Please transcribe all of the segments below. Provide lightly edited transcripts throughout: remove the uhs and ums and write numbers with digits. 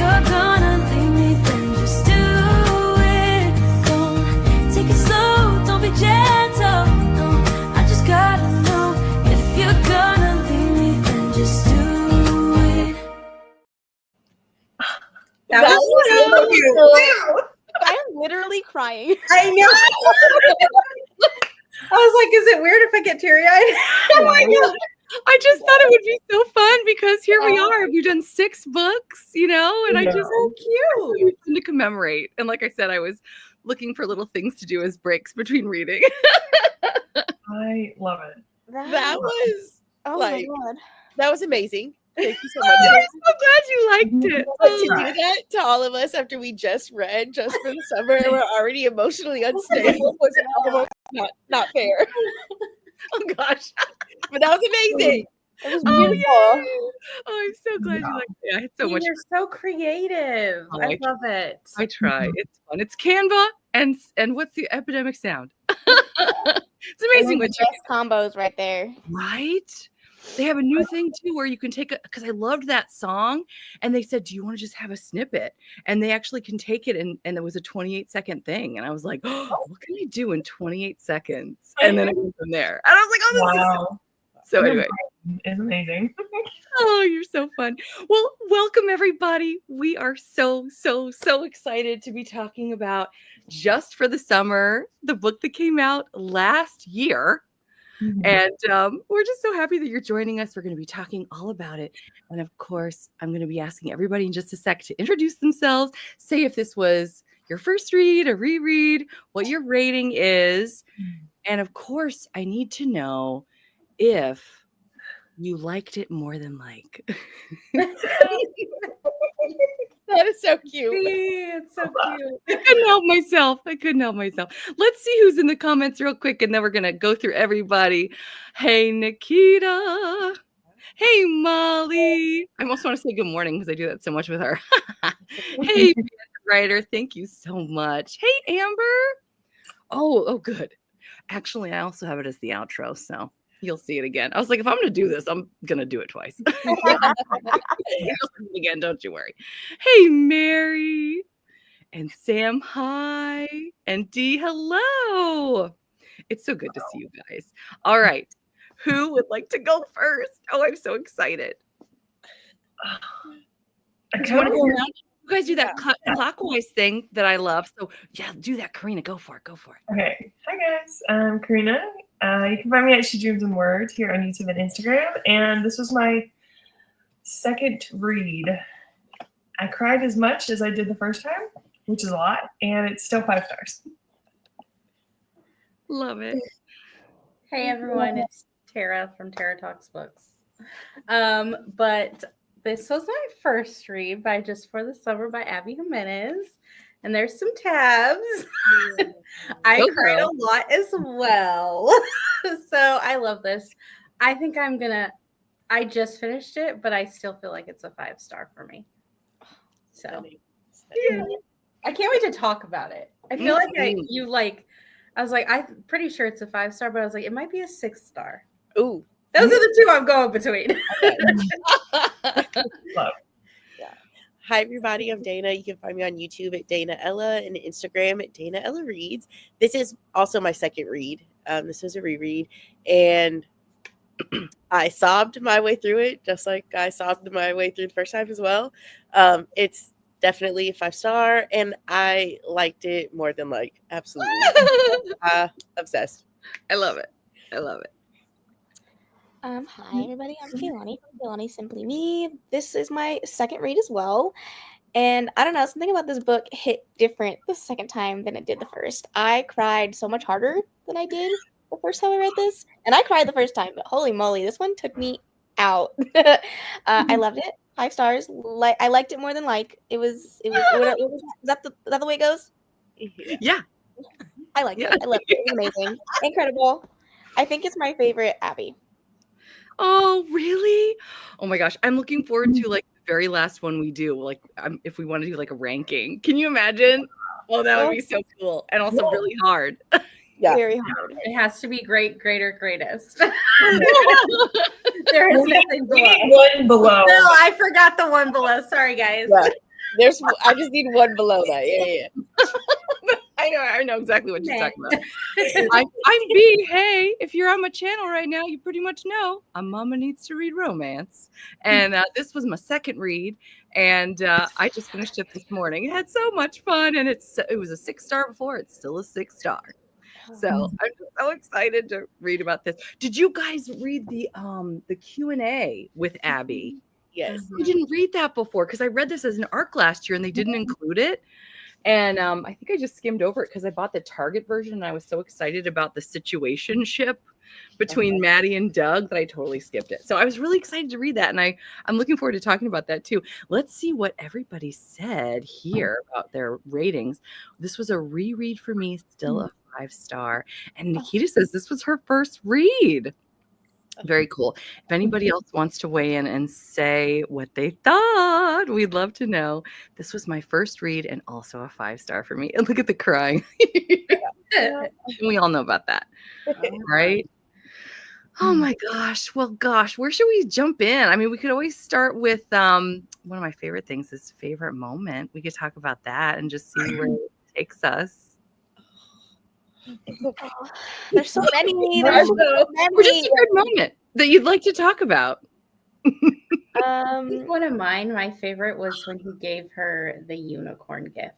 you're gonna leave me, then just do it. Don't take it slow, don't be gentle. No, I just gotta know if you're gonna leave me, then just do it. That was so cute. I am literally crying. I know. I was like, is it weird if I get teary-eyed? Oh my God. I just thought it would be so fun because here we are. We've done 6 books, and I just So cute. to commemorate. And like I said, I was looking for little things to do as breaks between reading. I love it. That was oh like- my God. that was amazing. Thank you so much. I'm so glad you liked it. To do that to all of us after we just read just for the summer and we're already emotionally unstable was almost not fair. Oh gosh. But that was amazing. It was Oh, beautiful. Oh, I'm so glad you liked it. I had so much. You're so creative. Oh, I love it. I try. It's fun. It's Canva and what's the epidemic sound? It's amazing what you Best combos right there. right. They have a new thing too where you can take because I loved that song and they said, do you want to just have a snippet? And they actually can take it and it was a 28-second thing. And I was like, oh, what can I do in 28 seconds? And then it went from there. And I was like, oh, this is Wow. so anyway. It's amazing. Oh, you're so fun. Well, welcome everybody. We are so excited to be talking about Just for the Summer, the book that came out last year. And we're just so happy that you're joining us. We're going to be talking all about it. And of course, I'm going to be asking everybody in just a sec to introduce themselves, say if this was your first read, a reread, what your rating is. And of course, I need to know if you liked it more than like. That is so cute. It's so cute. I couldn't help myself. Let's see who's in the comments real quick, and then we're going to go through everybody. Hey, Nikita. Hey, Molly. I almost want to say good morning because I do that so much with her. Hey, writer. Thank you so much. Hey, Amber. Oh, good. Actually, I also have it as the outro, so you'll see it again. I was like, if I'm going to do this, I'm going to do it twice. Again, don't you worry. Hey, Mary. And Sam, hi. And Dee, hello. It's so good to see you guys. All right. Who would like to go first? Oh, I'm so excited. Do you want to go around? You guys do that clockwise thing that I love. So, yeah, do that. Karina, go for it. Okay. Hi, guys. I'm Karina. You can find me at She Dreams in Words here on YouTube and Instagram. And this was my second read. I cried as much as I did the first time, which is a lot, and it's still 5 stars. Love it. Hey everyone, it's Tara from Tara Talks Books. But this was my first read by Just for the Summer by Abby Jimenez. And there's some tabs. I cried a lot as well. So I love this. I think I just finished it, but I still feel like it's a 5-star for me. So yeah. I can't wait to talk about it. I feel like I was like, I'm pretty sure it's a 5-star, but I was like, it might be a 6-star. Ooh. Those are the two I'm going between. Love. Hi, everybody. I'm Dana. You can find me on YouTube at Dana Ella and Instagram at Dana Ella Reads. This is also my second read. This was a reread. And I sobbed my way through it, just like I sobbed my way through the first time as well. It's definitely a 5-star, and I liked it more than like. Absolutely. Obsessed. I love it. Hi everybody, I'm Kaylani from Kaylani Simply Me. This is my second read as well. And I don't know, something about this book hit different the second time than it did the first. I cried so much harder than I did the first time I read this. And I cried the first time, but holy moly, this one took me out. I loved it. 5 stars. I liked it more than like. It was is that the way it goes? Yeah. I liked it. I loved it. It was amazing. Incredible. I think it's my favorite Abby. Oh, really? Oh my gosh. I'm looking forward to like the very last one we do. Like if we want to do like a ranking. Can you imagine? Oh, that would be so cool. And also really hard. Yeah. Very hard. It has to be great, greater, greatest. There is nothing below. One below. No, I forgot the one below. Sorry, guys. Yeah. I just need one below that. Yeah. I know exactly what you're Nah. talking about. I'm B. Hey, if you're on my channel right now, you pretty much know a mama needs to read romance. And this was my second read, and I just finished it this morning. It had so much fun, and it was a 6-star before. It's still a 6-star. So I'm just so excited to read about this. Did you guys read the Q&A with Abby? Yes. I didn't read that before because I read this as an ARC last year and they didn't include it. And I think I just skimmed over it because I bought the Target version and I was so excited about the situationship between Maddie and Doug that I totally skipped it. So I was really excited to read that, and I'm looking forward to talking about that too. Let's see what everybody said here about their ratings. This was a reread for me, still a 5-star. And Nikita says this was her first read. Very cool. If anybody else wants to weigh in and say what they thought, we'd love to know. This was my first read and also a 5-star for me. And look at the crying. We all know about that, right? Oh my gosh. Well, gosh, where should we jump in? I mean, we could always start with one of my favorite things is favorite moment. We could talk about that and just see where it takes us. There's so many. Or There's so just a good moment that you'd like to talk about. I think one of mine, my favorite, was when he gave her the unicorn gift.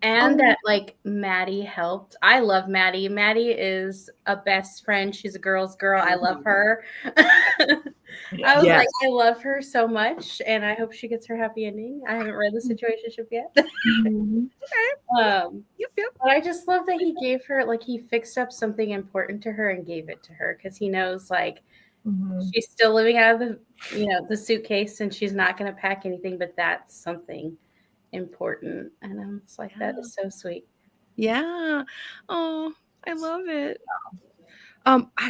And that like Maddie helped. I love Maddie. Maddie is a best friend. She's a girl's girl. I love her. I was like, I love her so much, and I hope she gets her happy ending. I haven't read the situationship yet. But I just love that he gave her, like, he fixed up something important to her and gave it to her because he knows, like, she's still living out of the suitcase and she's not going to pack anything, but that's something important. And I'm just like, that is so sweet. Yeah. Oh, I love it.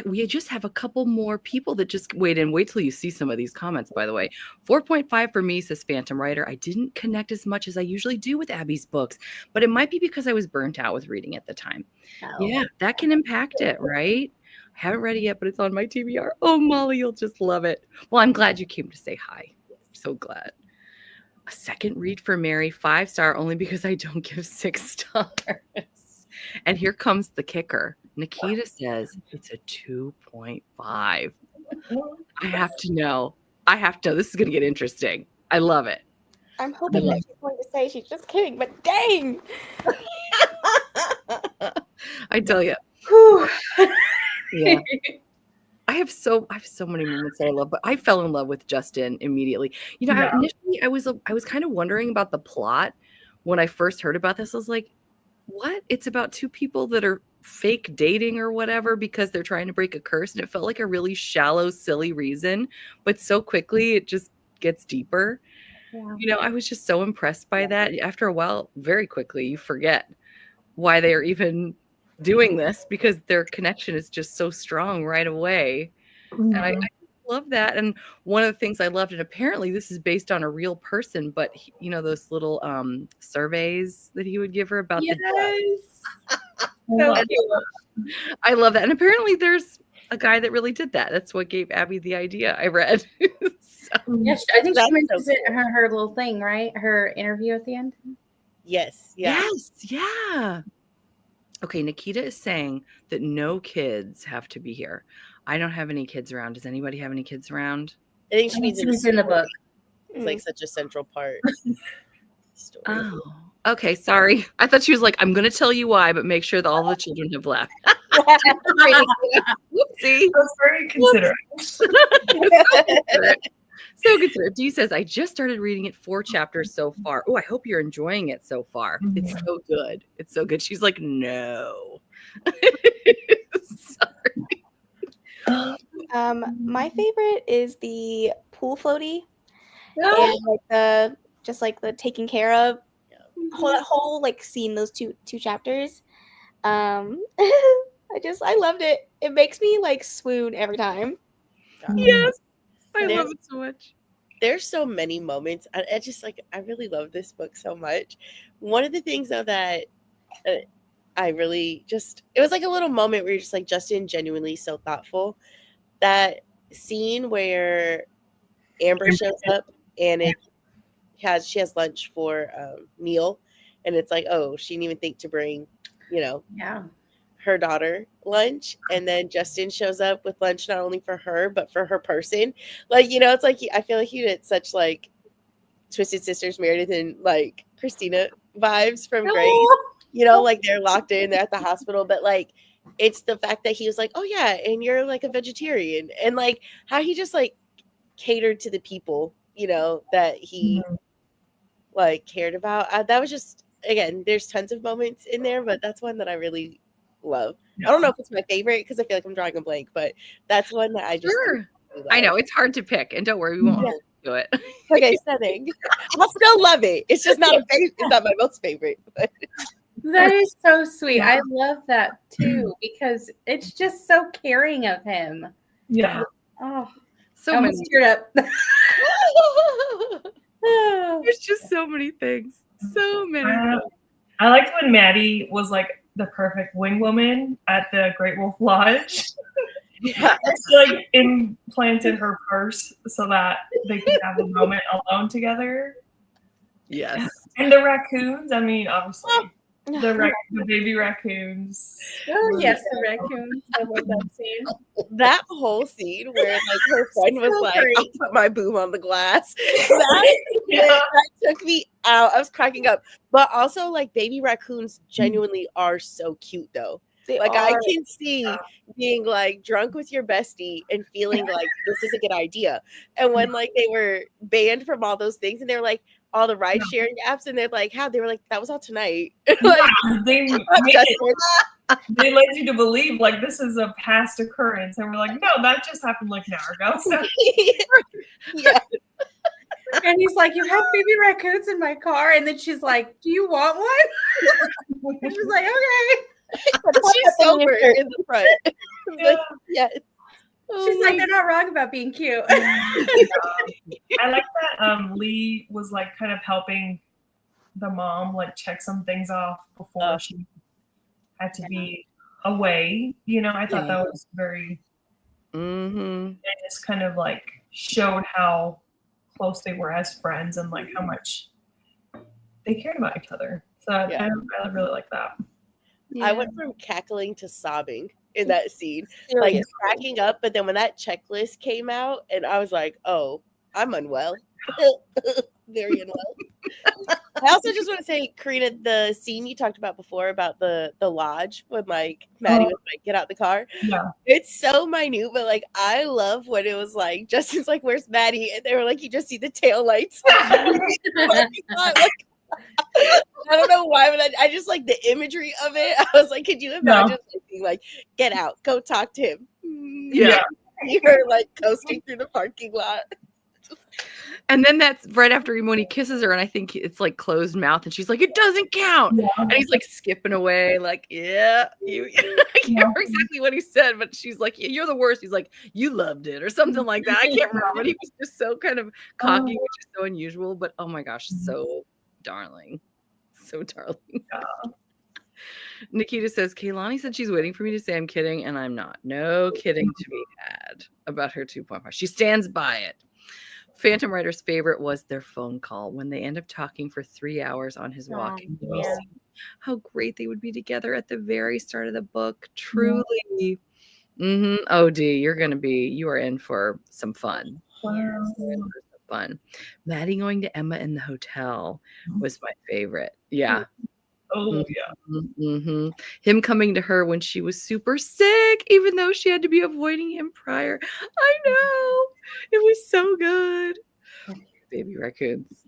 We just have a couple more people that just wait till you see some of these comments, by the way. 4.5 for me, says Phantom Writer. I didn't connect as much as I usually do with Abby's books, but it might be because I was burnt out with reading at the time. Yeah, that can impact it, right? I haven't read it yet, but it's on my TBR. Oh, Molly, you'll just love it. Well, I'm glad you came to say hi. So glad. A second read for Mary, 5-star, only because I don't give 6 stars. And here comes the kicker. Nikita says it's a 2.5. I have to know. This is going to get interesting. I love it. I'm hoping that she's going to say she's just kidding, but dang. I tell you. Yeah. I have so many moments that I love, but I fell in love with Justin immediately. Initially I was kind of wondering about the plot when I first heard about this. I was like, what? It's about 2 people that are fake dating or whatever because they're trying to break a curse, and it felt like a really shallow, silly reason, but so quickly it just gets deeper. Yeah. I was just so impressed by that. After a while, very quickly, you forget why they are even doing this because their connection is just so strong right away. And I love that. And one of the things I loved, and apparently this is based on a real person, but those little surveys that he would give her about I love that. And apparently there's a guy that really did that. That's what gave Abby the idea, I read. Yes, I think she mentions it in her little thing, right? Her interview at the end. Yes. Yeah. Yes. Yeah. Okay, Nikita is saying that no kids have to be here. I don't have any kids around. Does anybody have any kids around? I think she means It's in the book. It's like such a central part. Story. Oh, okay. Sorry. I thought she was like, I'm going to tell you why, but make sure that all the children have left. Whoopsie. That's very considerate. So considerate. Dee says, I just started reading it 4 chapters so far. Oh, I hope you're enjoying it so far. It's so good. It's so good. She's like, no. Sorry. My favorite is the pool floaty. And like the taking care of that whole like scene, those two chapters. I loved it. It makes me like swoon every time. Yes. I love it so much. There's so many moments. I really love this book so much. One of the things though that I really it was like a little moment where you're just like, Justin genuinely so thoughtful. That scene where Amber shows up and she has lunch for Neil, and it's like, oh, she didn't even think to bring, you know, Yeah. her daughter lunch, and then Justin shows up with lunch not only for her but for her person. Like, you know, it's like I feel like he did such like Twisted Sisters Meredith and like Christina vibes from Grace. You know, like they're locked in, they're at the hospital, but like it's the fact that he was like, oh yeah, and you're like a vegetarian, and like how he just like catered to the people, you know, that he like cared about. That was just, again, there's tons of moments in there, but that's one that I really love. I don't know if it's my favorite because I feel like I'm drawing a blank, but that's one that I just Sure. really I know love. it's hard to pick, and don't worry, we won't Yeah. do it. Okay, stunning. I still love it. It's just not a favorite. It's not my most favorite. But That is so sweet. I love that too because it's just so caring of him. Yeah. Oh, So I many. almost teared up. There's just so many things. So many. I liked when Maddie was like the perfect wing woman at the Great Wolf Lodge. yeah. She like implanted her purse so that they could have a moment alone together. Yes. And the raccoons, I mean, obviously, the baby raccoons. Oh, yes, the raccoons. I love that scene. That whole scene where like her friend was So like, great. I'll put my boom on the glass. That took me out. I was cracking up. But also like baby raccoons genuinely are so cute though. Like I can see being like drunk with your bestie and feeling like this is a good idea. And when like they were banned from all those things and they're like all the ride sharing apps and they're like, how? They were like, that was all tonight. Like, They made it, they led you to believe like this is a past occurrence, and we're like, no, that just happened like an hour ago. So, yeah. And he's like, you have baby raccoons in my car. And then she's like, do you want one? And she's like, okay. She's sober in the front. Like, yes. She's like, they're not wrong about being cute. I like that Lee was like kind of helping the mom like check some things off before she had to be away. You know, I thought that was very. It just kind of like showed how close they were as friends and like how much they cared about each other. So I really like that. Yeah. I went from cackling to sobbing in that scene, like cracking up. But then when that checklist came out, and I was like, "Oh, I'm unwell, very unwell." I also just want to say, Karina, the scene you talked about before about the lodge when like Maddie was like, "Get out the car." Yeah, it's so minute, but like I love when it was like Justin's like, "Where's Maddie?" And they were like, "You just see the taillights." I don't know why, but I just like the imagery of it. I was like, could you imagine being like, get out, go talk to him? Yeah. You're like coasting through the parking lot. And then that's right after when he kisses her, and I think it's like closed mouth, and she's like, "It doesn't count," and he's like skipping away, like, "Yeah, you." I can't remember exactly what he said, but she's like, "You're the worst." He's like, "You loved it," or something like that. I can't remember, but he was just so kind of cocky, which is so unusual. But oh my gosh, so darling, so darling. Nikita says, Kaylani said she's waiting for me to say I'm kidding, and I'm not. No kidding to be had about her 2.5. She stands by it. Phantom Writer's favorite was their phone call when they end up talking for 3 hours on his walk. And you see how great they would be together at the very start of the book. Truly. Oh, Dee, you are in for some fun. Fun. Maddie going to Emma in the hotel was my favorite. Yeah. Oh, yeah. Him coming to her when she was super sick, even though she had to be avoiding him prior. I know. It was so good. Baby raccoons.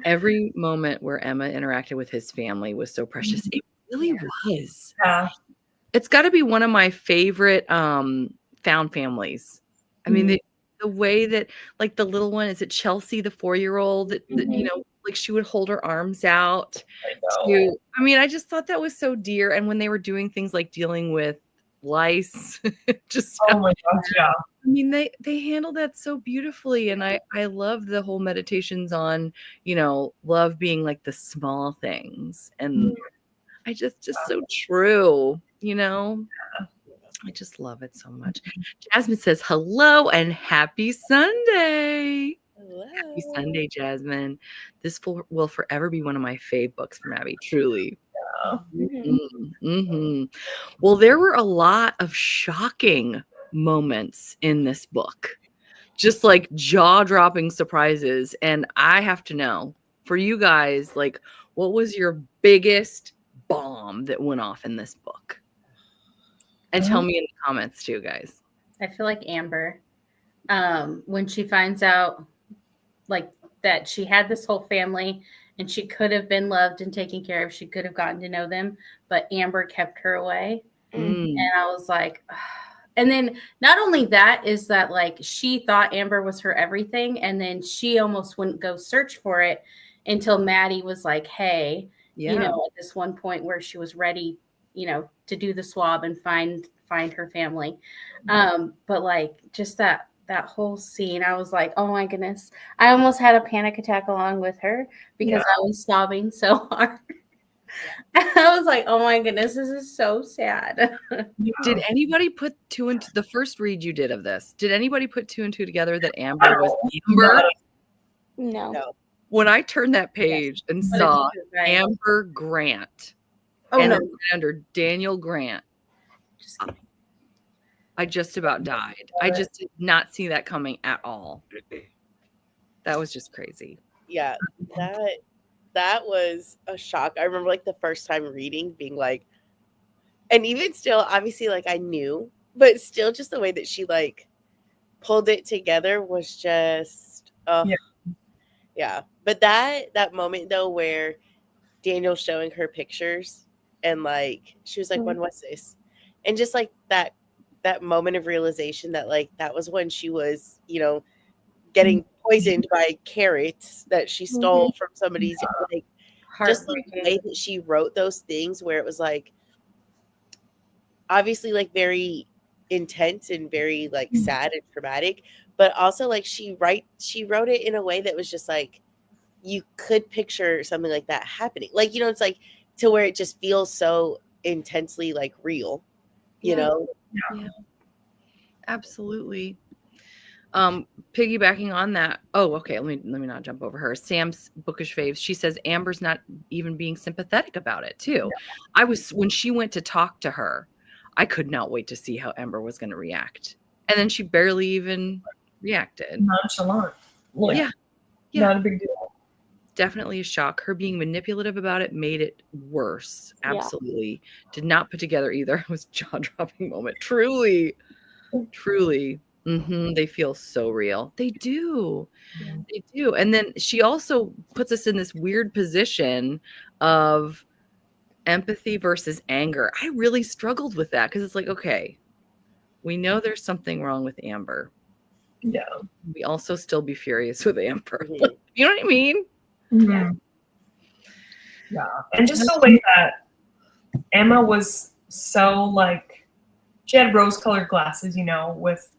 Every moment where Emma interacted with his family was so precious. It really was. Yeah. It's got to be one of my favorite found families. I mean, the way that, like, the little one, is it Chelsea, the 4-year-old, that you know, like, she would hold her arms out. I mean, I just thought that was so dear. And when they were doing things like dealing with lice, just oh my gosh, yeah. I mean, they handled that so beautifully. And I love the whole meditations on, you know, love being like the small things. And I just so true, you know. I just love it so much. Jasmine says hello and happy Sunday. Happy Sunday, Jasmine. This will forever be one of my fave books from Abby, truly. Well, there were a lot of shocking moments in this book, just like jaw-dropping surprises. And I have to know, for you guys, like, what was your biggest bomb that went off in this book? And tell me in the comments too, guys. I feel like Amber, when she finds out like that she had this whole family and she could have been loved and taken care of, she could have gotten to know them, but Amber kept her away. And I was like, ugh. And then not only that is that like she thought Amber was her everything, and then she almost wouldn't go search for it until Maddie was like, hey, you know, at this one point where she was ready, you know, to do the swab and find her family. But like just that whole scene, I was like, oh my goodness. I almost had a panic attack along with her because I was sobbing so hard. I was like, oh my goodness, this is so sad. Did anybody put two into the first read you did of this? Did anybody put two and two together that Amber was Amber? No. When I turned that page and saw Amber Grant under Daniel Grant, I just about died. I just did not see that coming at all. That was just crazy. Yeah, that was a shock. I remember like the first time reading being like, and even still, obviously, like I knew, but still just the way that she like pulled it together was just, yeah. But that moment though, where Daniel's showing her pictures and like, she was like, when was this? And just like that moment of realization that like, that was when she was, you know, getting poisoned by carrots that she stole from somebody's, like, just like the way that she wrote those things where it was like, obviously like very intense and very like sad and traumatic, but also like she wrote it in a way that was just like, you could picture something like that happening. Like, you know, it's like to where it just feels so intensely like real, you know? Yeah. Absolutely. Piggybacking on that. Oh, okay. Let me not jump over her. Sam's bookish faves. She says Amber's not even being sympathetic about it too. When she went to talk to her, I could not wait to see how Amber was going to react. And then she barely even reacted. Nonchalant. Like, not a big deal. Definitely a shock. Her being manipulative about it made it worse. Absolutely. Did not put together either. It was a jaw-dropping moment. Truly. They feel so real. They do. They do. And then she also puts us in this weird position of empathy versus anger. I really struggled with that because it's like, okay, we know there's something wrong with Amber. Yeah. We also still be furious with Amber. You know what I mean? Yeah. And just the way that Emma was so like, she had rose-colored glasses, you know, with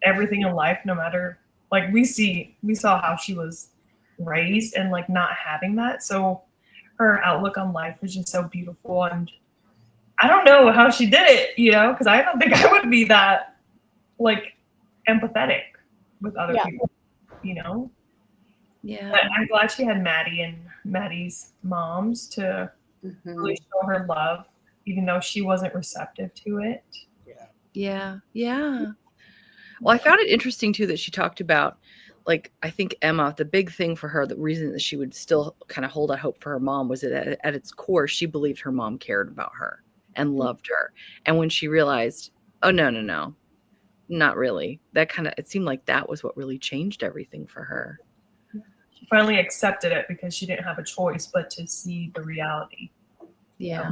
everything in life, no matter, like we saw how she was raised and like not having that. So her outlook on life was just so beautiful. And I don't know how she did it, you know, because I don't think I would be that like empathetic with other people, you know? Yeah. But I'm glad she had Maddie and Maddie's moms to really show her love, even though she wasn't receptive to it. Yeah. Well, I found it interesting too that she talked about, like, I think Emma, the big thing for her, the reason that she would still kind of hold out hope for her mom was that at its core, she believed her mom cared about her and loved her. And when she realized, oh, no, not really. It seemed like that was what really changed everything for her. She finally accepted it because she didn't have a choice but to see the reality. Yeah.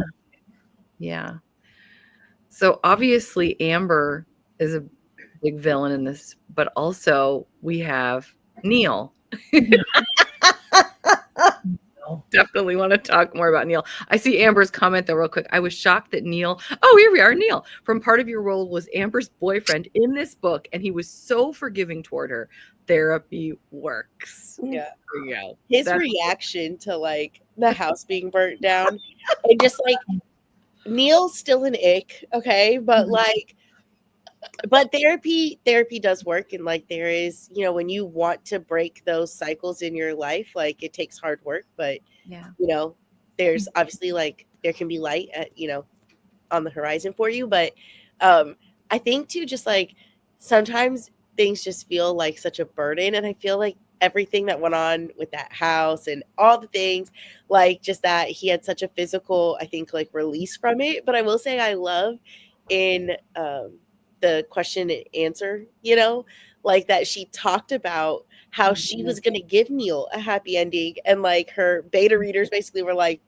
So obviously Amber is a big villain in this, but also we have Neil. Definitely want to talk more about Neil. I see Amber's comment though real quick. I was shocked that Neil, here we are, Neil, from Part of Your Role was Amber's boyfriend in this book, and he was so forgiving toward her. Therapy works. Yeah. There you go. His reaction to like the house being burnt down and just like Neil's still an ick, okay, but like But therapy does work, and like there is, you know, when you want to break those cycles in your life, like it takes hard work, but Yeah. you know, there's obviously like there can be light at, you know, on the horizon for you. But I think too, just like sometimes things just feel like such a burden, and I feel like everything that went on with that house and all the things, like just that he had such a physical, I think, like release from it. But I will say I love in the question and answer, you know, like that she talked about how she was going to give Neil a happy ending, and like her beta readers basically were like,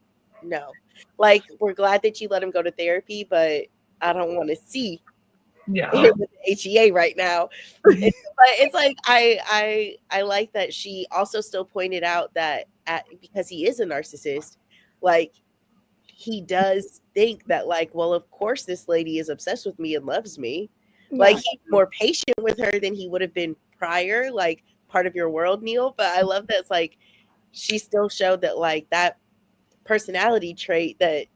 no, like we're glad that you let him go to therapy, but I don't want to see Yeah. him with the HEA right now. But it's like I like that she also still pointed out that because he is a narcissist, like he does think that like, well, of course this lady is obsessed with me and loves me. Like he's more patient with her than he would have been prior, like part of your world, Neil. But I love that it's like she still showed that like that personality trait that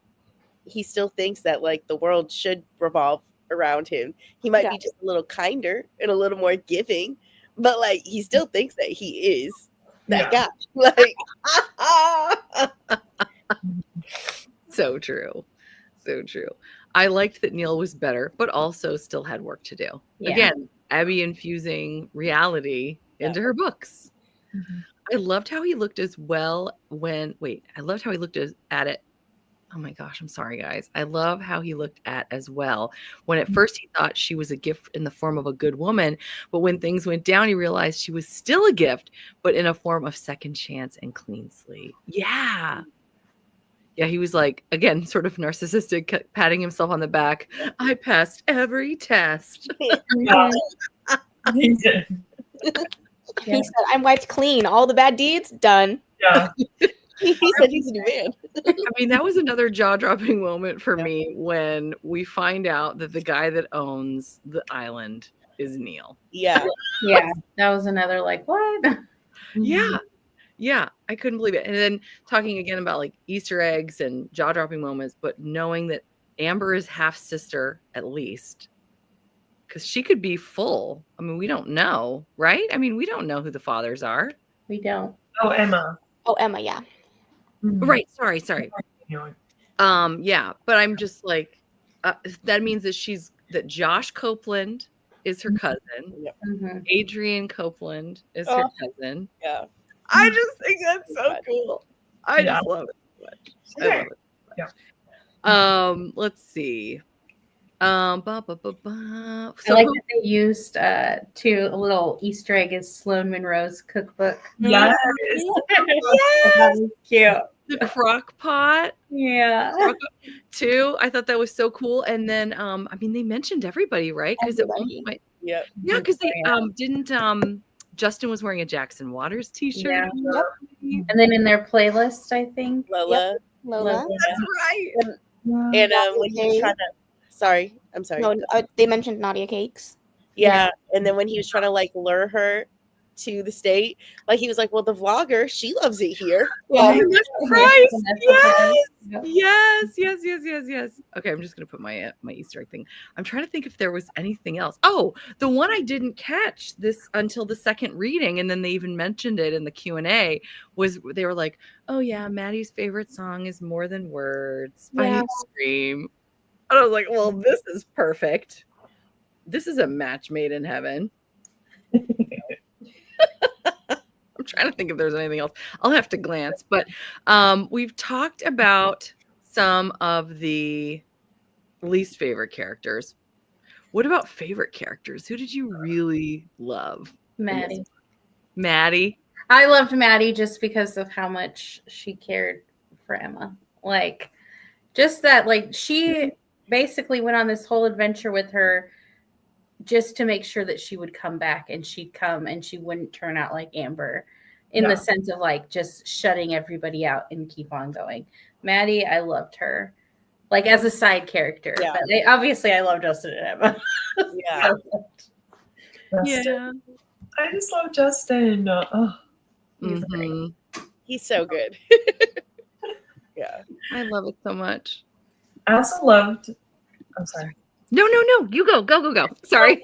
he still thinks that like the world should revolve around him. He might be just a little kinder and a little more giving, but like he still thinks that he is that guy. Like So true. So true. I liked that Neil was better, but also still had work to do. Yeah. Again, Abby infusing reality into her books. I loved how he looked as well I loved how he looked at it. Oh my gosh, I'm sorry, guys. I love how he looked at as well. When at first he thought she was a gift in the form of a good woman, but when things went down, he realized she was still a gift, but in a form of second chance and clean slate. Yeah. Yeah, he was like, again, sort of narcissistic, patting himself on the back. I passed every test. Yeah. He did. He said, I'm wiped clean. All the bad deeds, done. Yeah. he said he's a new man. I mean, that was another jaw-dropping moment for me when we find out that the guy that owns the island is Neil. Yeah. Yeah, that was another like, what? Yeah. Yeah, I couldn't believe it. And then talking again about like Easter eggs and jaw-dropping moments, but knowing that Amber is half sister at least, because she could be full. I mean, we don't know, right? I mean, we don't know who the fathers are. We don't. Oh, Emma. Oh, Emma, yeah. Right. Sorry. Anyway. Yeah, but I'm just like, that means that Josh Copeland is her cousin. Mhm. Adrian Copeland is her cousin. Yeah. I just think that's so cool. I Yeah. just love it so much. I love it so much. Let's see. I I like that they used a little Easter egg is Sloan Monroe's cookbook. Yes. That was cute. the crock pot Yeah. too. I thought that was so cool. And then I mean they mentioned everybody, right? Because at one Everybody. point, Yep. yeah, because they didn't Justin was wearing a Jackson Waters t-shirt. Yeah. Yep. And then in their playlist, I think. Lola. Lola. That's right. And when he was trying to I'm sorry. No, they mentioned Nadia Cakes. Yeah. And then when he was trying to like lure her to the state, like he was like, well, the vlogger, she loves it here. Yeah. Christ. Yes. Yes. Okay, I'm just gonna put my Easter egg thing. I'm trying to think if there was anything else. Oh, the one I didn't catch this until the second reading, and then they even mentioned it in the Q&A. Was they were like, "Oh yeah, Maddie's favorite song is More Than Words by Yeah. Extreme," and I was like, "Well, this is perfect. This is a match made in heaven." I'm trying to think if there's anything else. I'll have to glance, but we've talked about some of the least favorite characters. What about favorite characters? Who did you really love? Maddie. Maddie. I loved Maddie just because of how much she cared for Emma. Like, just that, like, she basically went on this whole adventure with her just to make sure that she would come back, and she'd come and she wouldn't turn out like Amber in the sense of like just shutting everybody out and keep on going. Maddie, I loved her like as a side character. Yeah. But obviously I love Justin and Emma. Yeah. Justin. I just love Justin. He's great. He's so good. Yeah. I love it so much. I also loved. I'm sorry. No. You go. Sorry.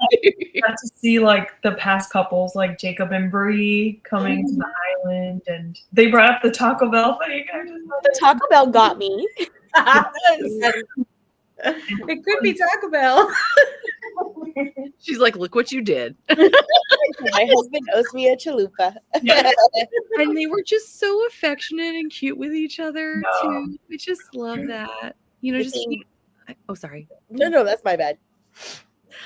Got to see like the past couples, like Jacob and Bree, coming to the island, and they brought up the Taco Bell thing. I just love The Taco Bell got me. It could be Taco Bell. She's like, look what you did. My husband owes me a chalupa. And they were just so affectionate and cute with each other No. too. I just love that. You know, The just thing- sorry. No, that's my bad.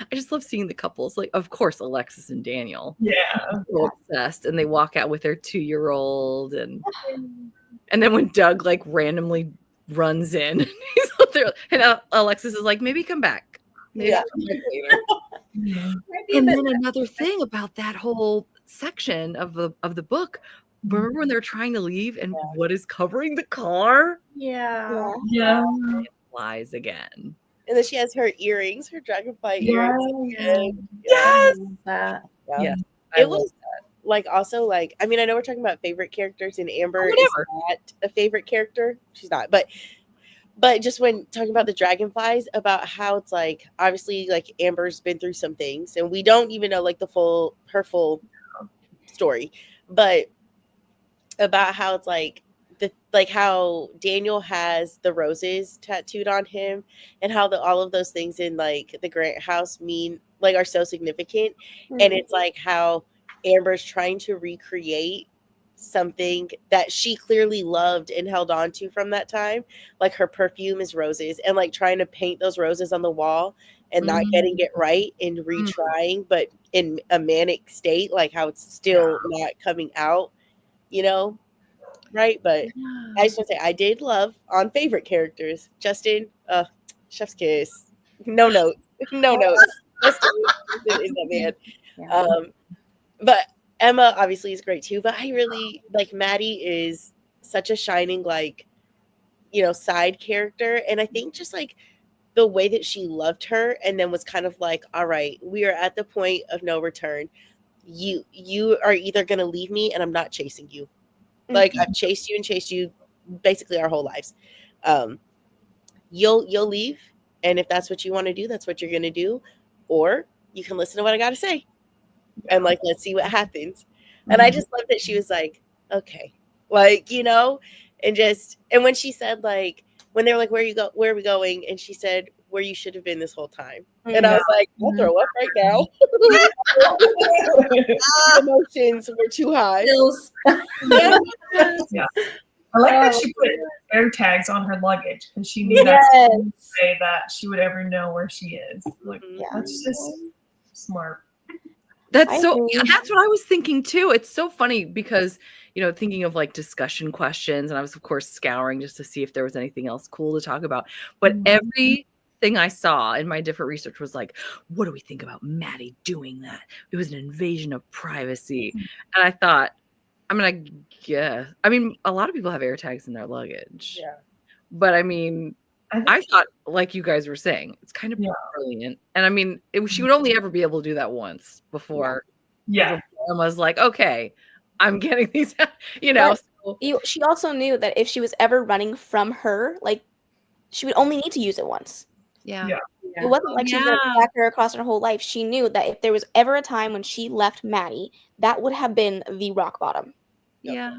I just love seeing the couples. Like, of course, Alexis and Daniel. Yeah. So obsessed, and they walk out with their 2-year-old, and then when Doug like randomly runs in, he's out there, and Alexis is like, maybe come back. Maybe Yeah. come back later. And then another thing about that whole section of the book. Remember when they're trying to leave, and what is covering the car? Yeah. Yeah. It flies again. And then she has her earrings, her dragonfly Yeah. earrings. Yes. That. Yeah. Yes. I It love was like also like I mean I know we're talking about favorite characters and Amber is Whatever. not a favorite character. She's not, but just when talking about the dragonflies, about how it's like obviously like Amber's been through some things and we don't even know like her full story, but about how it's like how Daniel has the roses tattooed on him and how all of those things in like the Grant house mean like are so significant. And it's like how Amber's trying to recreate something that she clearly loved and held on to from that time. Like her perfume is roses and like trying to paint those roses on the wall and not getting it right and retrying, but in a manic state, like how it's still not coming out, you know? Right. But I just want to say I did love on favorite characters. Justin, chef's kiss. No notes. Justin is that man. Yeah. But Emma obviously is great too. But I really like Maddie is such a shining like, you know, side character. And I think just like the way that she loved her and then was kind of like, all right, we are at the point of no return. You are either gonna leave me and I'm not chasing you. Like I've chased you basically our whole lives. You'll leave, and if that's what you want to do, that's what you're gonna do, or you can listen to what I gotta say, and like let's see what happens. And I just love that she was like, okay, like you know, and when she said like when they were like, where are we going, and she said where you should have been this whole time, and I was like, I'll throw up right now. Emotions were too high. Yeah. I like that she put air tags on her luggage because she knew that's the only way that she would ever know where she is. Like that's just smart. That's I so agree. yeah, that's what I was thinking too. It's so funny because, you know, thinking of like discussion questions, and I was of course scouring just to see if there was anything else cool to talk about. But everything I saw in my different research was like, what do we think about Maddie doing that? It was an invasion of privacy. And I thought, I mean, I guess, I mean, a lot of people have air tags in their luggage. Yeah. But I mean, I thought, like you guys were saying, it's kind of brilliant. And I mean, she would only ever be able to do that once before. Yeah. Emma's like, okay, I'm getting these, you know. She also knew that if she was ever running from her, like she would only need to use it once. Yeah. It wasn't like she was going to track her across her whole life. She knew that if there was ever a time when she left Maddie, that would have been the rock bottom. Yeah.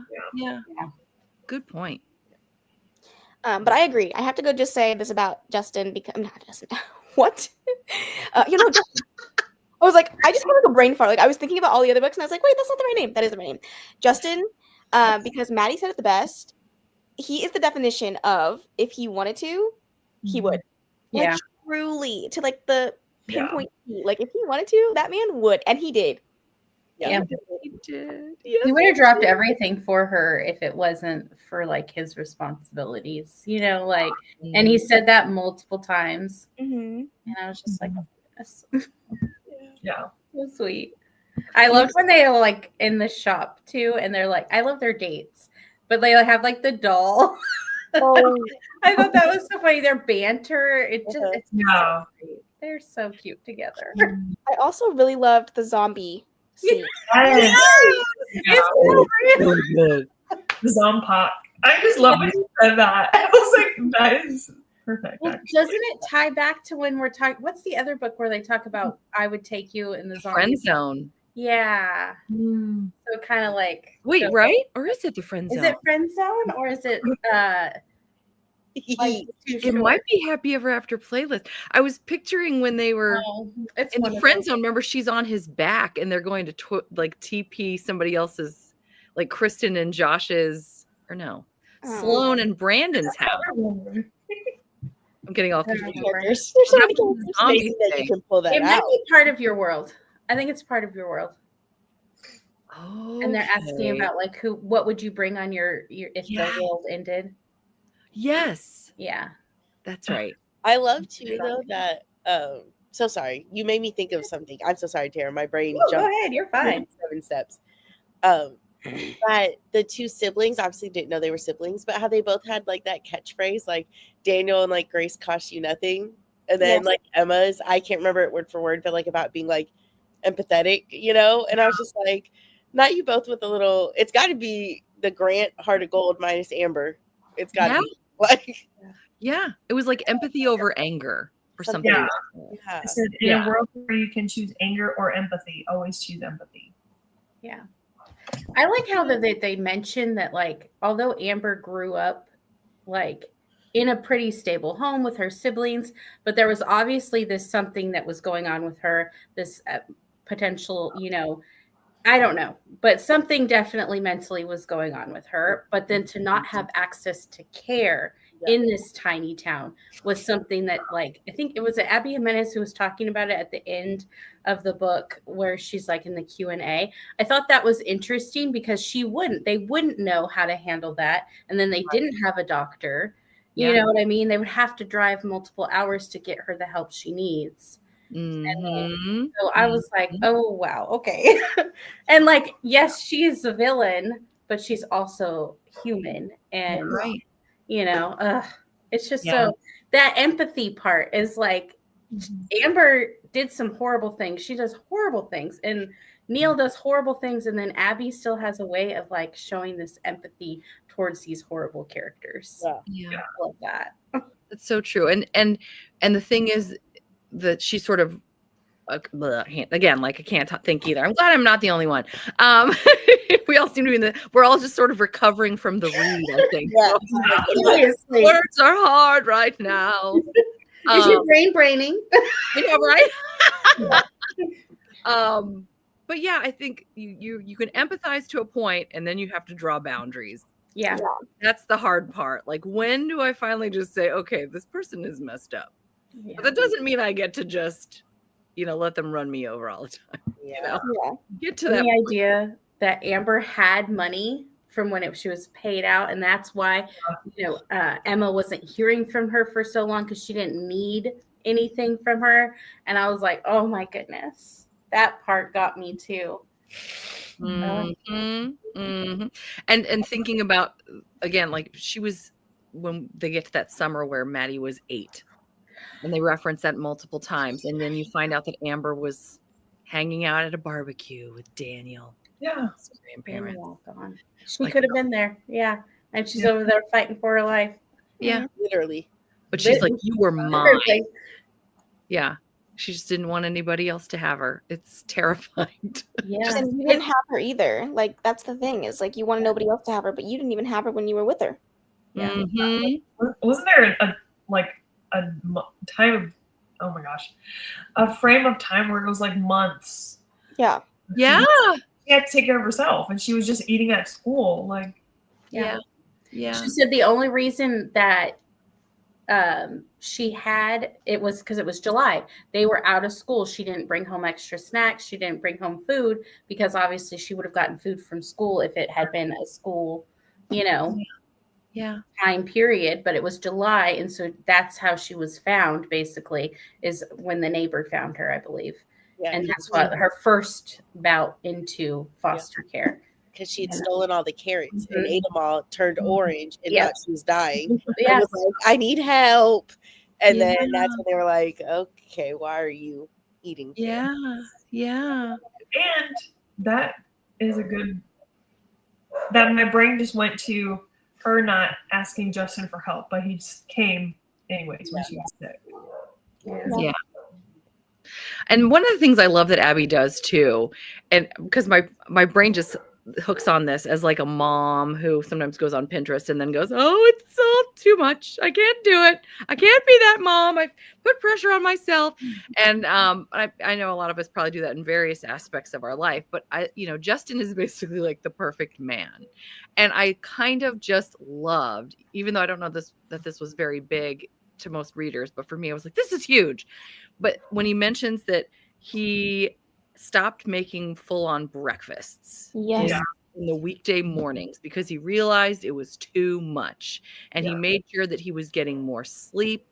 Good point. But I agree. I have to go just say this about Justin because I'm not Justin. What? You know, I was like, I just had like a brain fart. Like I was thinking about all the other books, and I was like, wait, that's not the right name. That is the right name. Justin, because Maddie said it the best. He is the definition of if he wanted to, he would. Like truly, to like the pinpoint key. Like if he wanted to, that man would, and he did. Yeah. He did. He would have dropped everything for her if it wasn't for like his responsibilities, you know, like, and he said that multiple times. Mm-hmm. And I was just like, oh, goodness. Yeah. So sweet. I loved when they were like in the shop too, and they're like, I love their dates, but they have like the doll. Oh, I thought that was so funny. Their banter, it's so great. They're so cute together. I also really loved the zombie scene. Yes. It's so real. The Zombie. I just love when you said that. I was like, that is perfect. Well, actually. doesn't it tie back to when we're talking? What's the other book where they talk about I would take you in the Friend zombies? zone. Yeah. Mm. So kind of like Wait, right? Or is it the friend Is zone? it friend zone or is it like too It short? might be Happy Ever After playlist. I was picturing when they were No, it's in one the of friend those. zone. Remember, she's on his back, and they're going to like TP somebody else's, like Kristen and Josh's, or no, Oh. Sloan and Brandon's house. I'm getting all I don't confused. remember. Characters. There's so That many was characters. zombie Amazing that you thing. can pull that It might out. be part of your world. I think it's part of your world. Oh, And they're asking about like what would you bring on your if Yeah. the world ended? Yes, Yeah. that's right. I love too though that so sorry. You made me think of something. I'm so sorry, Tara. My brain No, go jumped ahead. You're fine. 7 steps. But the two siblings obviously didn't know they were siblings, but how they both had like that catchphrase, like Daniel and like Grace cost you nothing. And then like Emma's, I can't remember it word for word, but like about being like empathetic, you know? And I was just like, not you both with a little, it's got to be the Grant Heart of Gold minus Amber. It's got to Yeah. be like, Yeah, it was like empathy over anger or something. Yeah. yeah. I said, in a world where you can choose anger or empathy, always choose empathy. Yeah. I like how they mention that like although Amber grew up like in a pretty stable home with her siblings, but there was obviously this something that was going on with her, this potential, I don't know, but something definitely mentally was going on with her. But then to not have access to care in this tiny town was something that, like, I think it was Abby Jimenez who was talking about it at the end of the book where she's like in the Q&A. I thought that was interesting because they wouldn't know how to handle that. And then they didn't have a doctor. You know what I mean? They would have to drive multiple hours to get her the help she needs. Mm-hmm. So I was like, oh, wow. Okay. And like, yes, she is a villain, but she's also human. And, Right. it's just so that empathy part is like Amber did some horrible things. She does horrible things. And Neil does horrible things. And then Abby still has a way of like showing this empathy towards these horrible characters. Yeah. I love that. That's so true. And the thing is that she sort of again, like I can't think either. I'm glad I'm not the only one. We all seem to be we're all just sort of recovering from the read, I think. Seriously. Words are hard right now. Is your brain braining? I know, right? But yeah, I think you can empathize to a point, and then you have to draw boundaries. Yeah. That's the hard part. Like, when do I finally just say, okay, this person is messed up? Yeah. But that doesn't mean I get to just, let them run me over all the time. Get to that. The idea that Amber had money from when she was paid out, and that's why Emma wasn't hearing from her for so long because she didn't need anything from her. And I was like, oh my goodness, that part got me too. Mm-hmm. Mm-hmm. And thinking about, again, like she was, when they get to that summer where Maddie was 8, and they reference that multiple times, and then you find out that Amber was hanging out at a barbecue with Daniel. Grandparents. She could have been there. Yeah. And she's over there fighting for her life. Yeah. Literally. But she's like, you were mine. Yeah. She just didn't want anybody else to have her. It's terrifying. Yeah. And you didn't have her either. Like, that's the thing, is like you want nobody else to have her, but you didn't even have her when you were with her. Yeah. Mm-hmm. Wasn't there a time of, oh my gosh, a frame of time where it was like months? Yeah. Yeah. She had to take care of herself, and she was just eating at school. Like, Yeah. She said the only reason that she had it was because it was July. They were out of school. She didn't bring home extra snacks. She didn't bring home food because obviously she would have gotten food from school if it had been a school, time period. But it was July, and so that's how she was found. Basically, is when the neighbor found her, I believe, and that's what her first bout into foster care. Because she had stolen all the carrots and ate them all, turned orange, and thought she was dying. Yeah. I was like, I need help. And then that's when they were like, okay, why are you eating carrots? Yeah. and that is that my brain just went to her not asking Justin for help, but he just came anyways, when she was sick. Yeah. And one of the things I love that Abby does too, and because my brain just hooks on this as like a mom who sometimes goes on Pinterest and then goes, "Oh, it's all too much. I can't do it. I can't be that mom. I put pressure on myself." And I know a lot of us probably do that in various aspects of our life, but Justin is basically like the perfect man. And I kind of just loved, even though I don't know that this was very big to most readers, but for me, I was like, this is huge. But when he mentions that he stopped making full-on breakfasts Yes. Yeah. in the weekday mornings because he realized it was too much, and he Yeah. made sure that he was getting more sleep,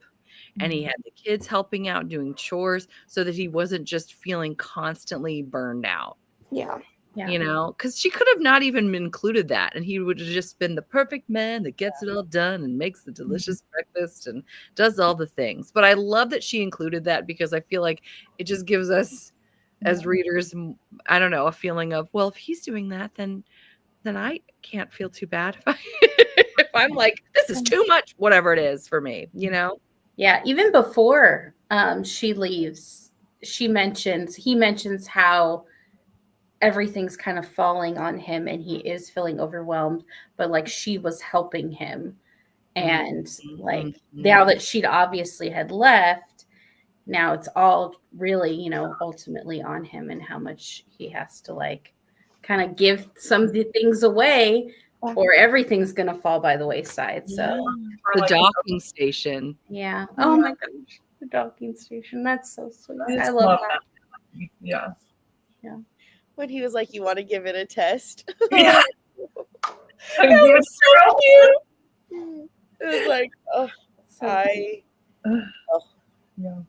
and he had the kids helping out doing chores so that he wasn't just feeling constantly burned out. Yeah. Yeah. Because she could have not even included that, and he would have just been the perfect man that gets it all done and makes the delicious breakfast and does all the things. But I love that she included that because I feel like it just gives us as readers, I don't know, a feeling of, well, if he's doing that, then I can't feel too bad if I'm like, this is too much, whatever it is for me, Yeah, even before she leaves, he mentions how everything's kind of falling on him and he is feeling overwhelmed, but like she was helping him. And like now that she'd obviously had left, now it's all really, ultimately on him and how much he has to like kind of give some of the things away or everything's going to fall by the wayside. So The docking station. yeah. Oh my gosh. The docking station. That's so sweet. I love that. Yeah. When he was like, "You want to give it a test?" Yeah. That was so cute. It was like, oh, Yeah.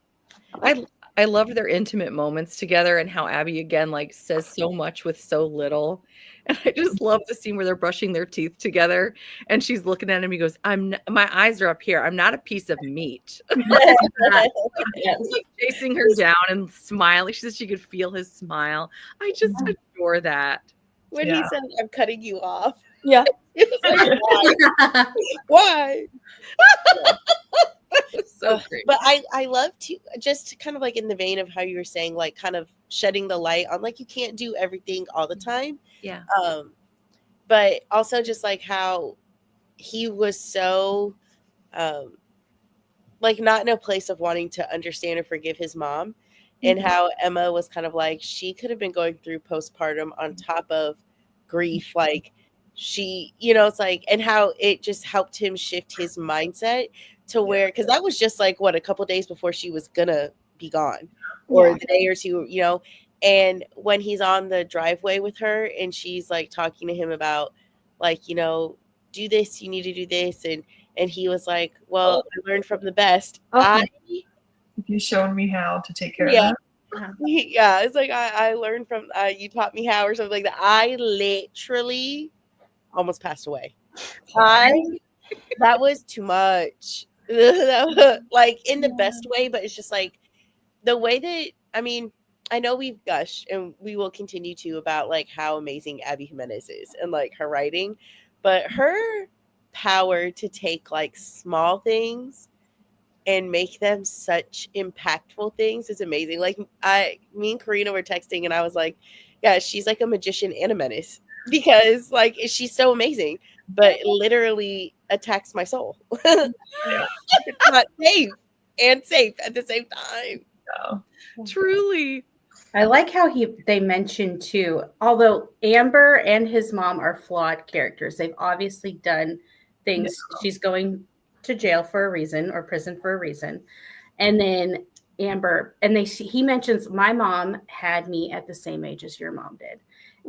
I love their intimate moments together and how Abby again like says so much with so little. And I just love the scene where they're brushing their teeth together and she's looking at him. He goes, my eyes are up here. I'm not a piece of meat. He's like chasing her down and smiling. She said she could feel his smile. I just adore that. When he said, "I'm cutting you off," Yeah. it was like, why? So great. But I love to just kind of like in the vein of how you were saying, like kind of shedding the light on like you can't do everything all the time. Yeah. But also just like how he was so like not in a place of wanting to understand or forgive his mom, and how Emma was kind of like she could have been going through postpartum on top of grief, like she, it's like, and how it just helped him shift his mindset to where, because that was just like what, a couple days before she was gonna be gone, or the day or two, and when he's on the driveway with her and she's like talking to him about like, do this, you need to do this, and he was like, well, I learned from the best. You showed me how to take care of Yeah. that. Yeah, it's like I learned from you taught me how, or something like that. I literally almost passed away. That was too much. Like in the best way, but it's just like the way that, I mean, I know we've gushed and we will continue to about like how amazing Abby Jimenez is and like her writing, but her power to take like small things and make them such impactful things is amazing. Like me and Karina were texting and I was like, yeah, she's like a magician and a menace because like she's so amazing, but literally attacks my soul. It's not safe and safe at the same time. So, Truly. I like how they mentioned too, although Amber and his mom are flawed characters, they've obviously done things. She's going to jail for a reason or prison for a reason. And then Amber, and he mentions my mom had me at the same age as your mom did.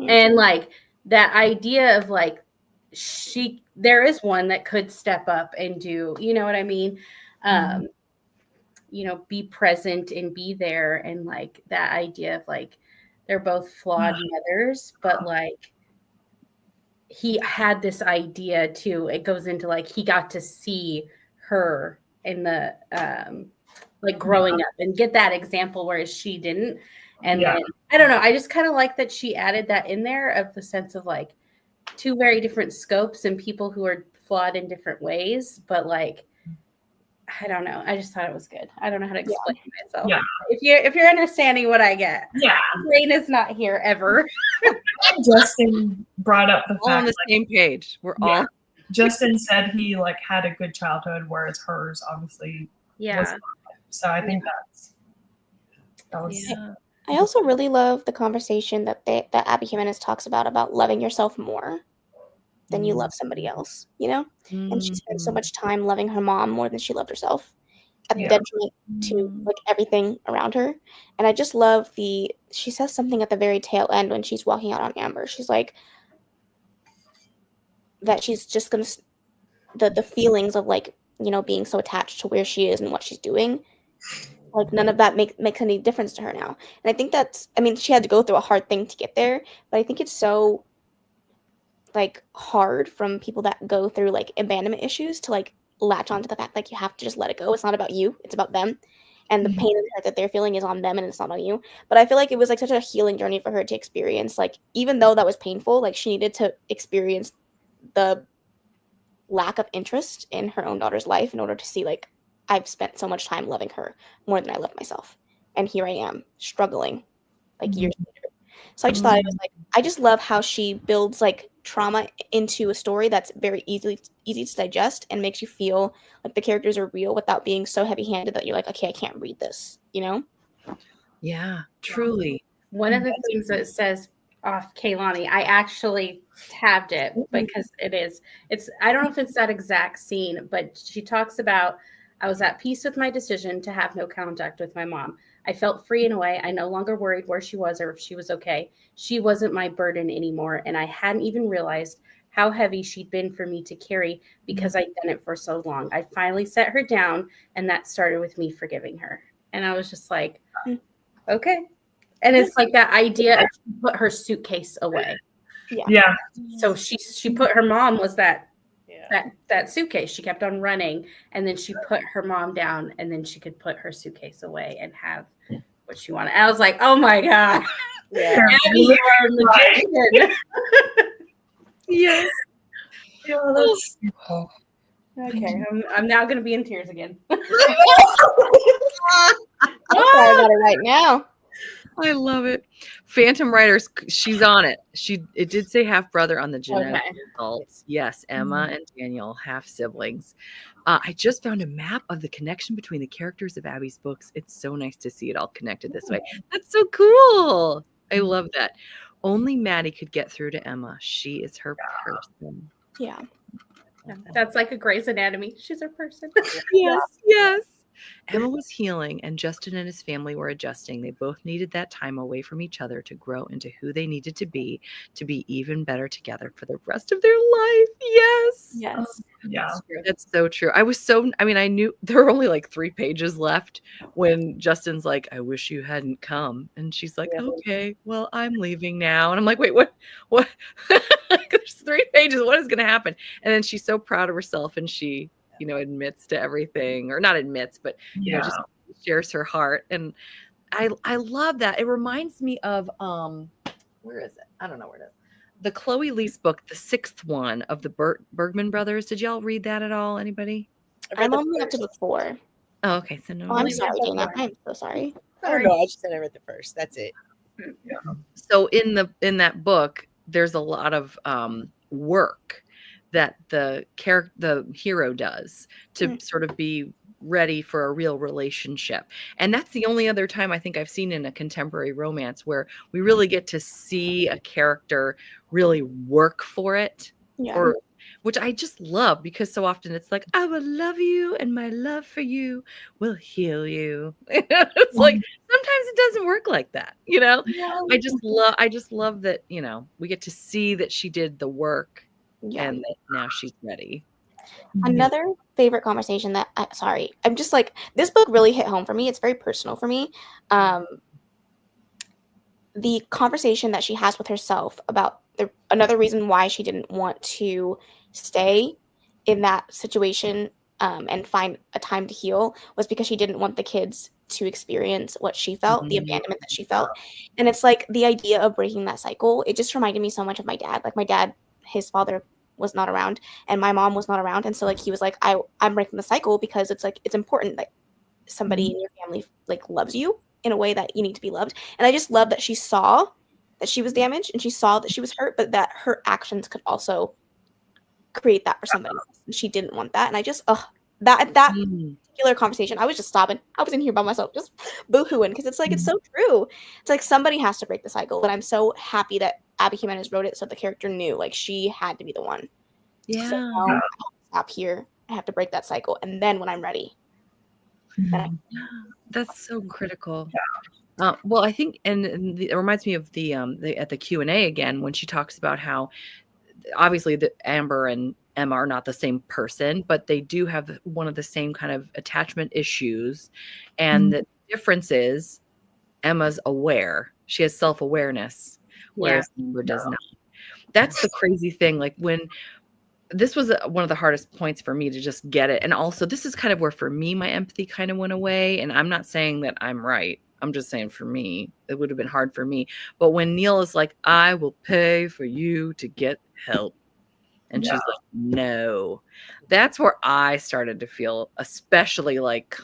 And like that idea of like there is one that could step up and do, you know what I mean? Be present and be there, and like that idea of like they're both flawed mothers, but like he had this idea too. It goes into like he got to see her in the like growing up and get that example, whereas she didn't. And then I don't know, I just kind of like that she added that in there of the sense of like two very different scopes and people who are flawed in different ways, but like I don't know. I just thought it was good. I don't know how to explain myself. Yeah. If you're understanding what I get, Yeah. Brain is not here ever. Justin brought up the All on fact the same page. We're all Justin said he like had a good childhood, whereas hers obviously Yeah. was not. So I think that was Yeah. I also really love the conversation that Abby Jimenez talks about loving yourself more than you love somebody else, you know? And she spent so much time loving her mom more than she loved herself, at the Yeah. detriment to like everything around her. And I just love she says something at the very tail end when she's walking out on Amber. She's like that she's just gonna the feelings of like, you know, being so attached to where she is and what she's doing. Like none of that makes any difference to her now. And I think I mean, she had to go through a hard thing to get there, but I think it's so like hard from people that go through like abandonment issues to like latch onto the fact like you have to just let it go. It's not about you, it's about them. And the pain and hurt that they're feeling is on them and it's not on you. But I feel like it was like such a healing journey for her to experience. Like even though that was painful, like she needed to experience the lack of interest in her own daughter's life in order to see like I've spent so much time loving her more than I love myself. And here I am struggling like years later. So I just thought it was like I just love how she builds like trauma into a story that's very easy to digest and makes you feel like the characters are real without being so heavy-handed that you're like, okay, I can't read this, you know? Yeah, truly. One of the things that says off Kaylani, I actually tabbed it because it's I don't know if it's that exact scene, but she talks about I was at peace with my decision to have no contact with my mom. I felt free in a way. I no longer worried where she was or if she was okay. She wasn't my burden anymore, and I hadn't even realized how heavy she'd been for me to carry because I'd done it for so long. I finally set her down, and that started with me forgiving her. And I was just like, okay. And it's like that idea of she put her suitcase away. Yeah. So she put her mom was that suitcase. She kept on running, and then she put her mom down, and then she could put her suitcase away and have what she wanted. And I was like, oh my God. Yeah. Abby, you are a magician. Yes. Yeah, that's cool. Okay, I'm now going to be in tears again. I'll cry about it right now. I love it. Phantom Writers, she's on it. It did say half brother on the genetic results. Yes, Emma and Daniel, half siblings. I just found a map of the connection between the characters of Abby's books. It's so nice to see it all connected this way. That's so cool. I love that. Only Maddie could get through to Emma. She is her person. Yeah. That's like a Grey's Anatomy. She's her person. Yes. Emma was healing, and Justin and his family were adjusting. They both needed that time away from each other to grow into who they needed to be even better together for the rest of their life. Yes. Yeah. That's so true. I knew there were only like 3 pages left when Justin's like, I wish you hadn't come. And she's like, okay, well, I'm leaving now. And I'm like, wait, what? There's 3 pages. What is going to happen? And then she's so proud of herself, and she, admits to everything, or not admits, but, just shares her heart. And I love that. It reminds me of, where is it? I don't know where it is. The Chloe Lease book, the 6th one of the Bergman brothers. Did y'all read that at all? Anybody? I'm only up to the 4. Oh, okay. So no. Oh, I'm sorry, Dana. I'm so sorry. Oh no, I just said I read the first. That's it. So in that book, there's a lot of work that the hero does to sort of be ready for a real relationship. And that's the only other time I think I've seen in a contemporary romance where we really get to see a character really work for it. Yeah. Which I just love, because so often it's like, I will love you and my love for you will heal you. It's like sometimes it doesn't work like that, I just love that, we get to see that she did the work and that now she's ready. Another favorite conversation I'm just like, this book really hit home for me. It's very personal for me. The conversation that she has with herself about another reason why she didn't want to stay in that situation and find a time to heal was because she didn't want the kids to experience what she felt, the abandonment that she felt. And it's like the idea of breaking that cycle. It just reminded me so much of my dad. Like my dad, his father was not around and my mom was not around. And so like he was like, I'm breaking the cycle because it's like it's important that somebody in your family like loves you in a way that you need to be loved. And I just love that she saw that she was damaged and she saw that she was hurt, but that her actions could also create that for somebody else. And she didn't want that. And I just that Mm. particular conversation, I was just sobbing. I was in here by myself, just boo-hooing because it's like it's so true. It's like somebody has to break the cycle, and I'm so happy that Abby Jimenez wrote it so the character knew like she had to be the one. So Yeah. now I have to stop here. I have to break that cycle, and then when I'm ready, then That's so critical. Well, I think, and it reminds me of the at the Q&A again when she talks about how obviously the Amber and Emma are not the same person, but they do have one of the same kind of attachment issues. And the difference is Emma's aware. She has self-awareness, whereas Amber does not. That's the crazy thing. Like when this was one of the hardest points for me to just get it. And also this is kind of where for me, my empathy kind of went away. And I'm not saying that I'm right. I'm just saying for me, it would have been hard for me. But when Neil is like, I will pay for you to get help. And she's like, no. That's where I started to feel especially like,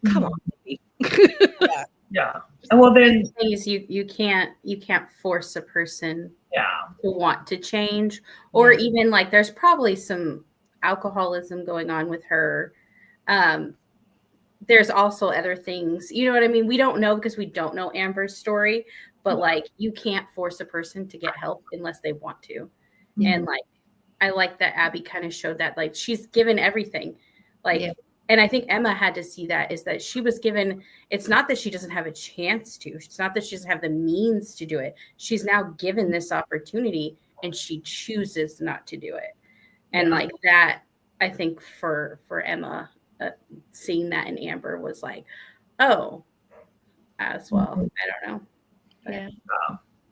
come on, baby. Yeah. And well, then, The thing is, you can't force a person yeah. to want to change, or even like there's probably some alcoholism going on with her. There's also other things, you know what I mean? We don't know because we don't know Amber's story, but like you can't force a person to get help unless they want to. And like I like that Abby kind of showed that, like she's given everything, like and I think Emma had to see that, is that she was given, it's not that she doesn't have a chance to, it's not that she doesn't have the means to do it. She's now given this opportunity and she chooses not to do it. And like that, I think for Emma, seeing that in Amber was like, oh, as well. I don't know.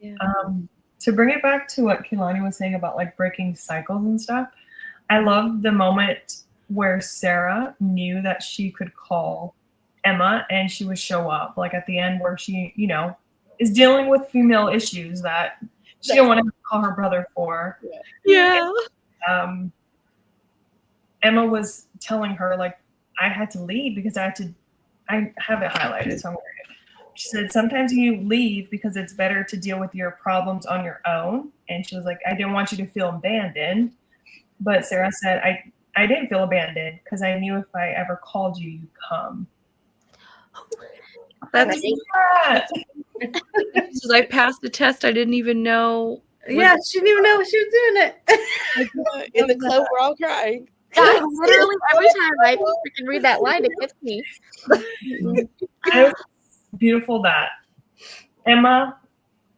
But, To bring it back to what Kehlani was saying about like breaking cycles and stuff, I love the moment where Sarah knew that she could call Emma and she would show up, like at the end where she, you know, is dealing with female issues that she didn't want to call her brother for. Yeah. Emma was telling her like, I had to leave because I have it highlighted somewhere. She said, sometimes you leave because it's better to deal with your problems on your own. And she was like, I didn't want you to feel abandoned. But Sarah said, I didn't feel abandoned because I knew if I ever called you, you'd come. That's I passed the test. I didn't even know. yeah, she didn't even know she was doing it. In the club, we're all crying. God, literally every time I freaking read that line, it gets me. It was beautiful that Emma,